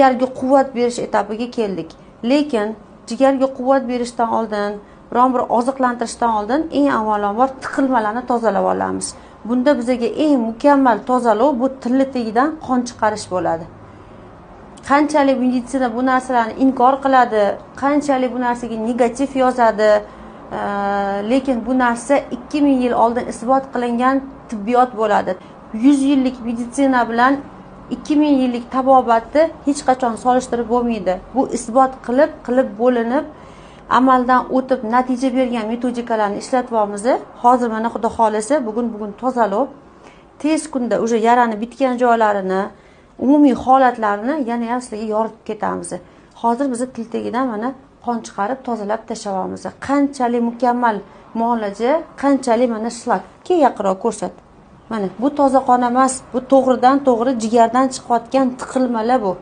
jigarga quvvat berish etapiga keldik. Lekin jigarga quvvat berishdan oldin, biron bir oziqlantirishdan oldin eng avvalambor tiqilmalarni tozalab olamiz. Bunda bizga eng mukammal tozalov bu tilla tagidan qon chiqarish bo'ladi. Qanchalik meditsina bu narsalarni inkor qiladi, qanchalik bu narsaga negativ yozadi, lekin bu narsa 2000 yil oldin isbot qilingan tibbiyot bo'ladi. 100 yillik meditsina bilan 2000 yillik tabobatni hech qachon solishtirib bo'lmaydi. Bu isbot qilib bo'linib, amaldan o'tib natija bergan metodikalarni ishlatyapmiz. Hozir mana Xudo xolisa bugun tozalab, tez kunda o'sha yarani bitgan joylarini, umumiy holatlarini yana ham sizlarga yoritib ketamiz. Hozir biz til tagidan mana qon chiqarib tozalab tashlayapmiz. Qanchalik mukammal muolaja, qanchalik mana shular. Keyin yaqinroq ko'rsat. Mana bu toza qon emas, bu to'g'ridan to'g'ri jigardan chiqayotgan tiqilmalar bu.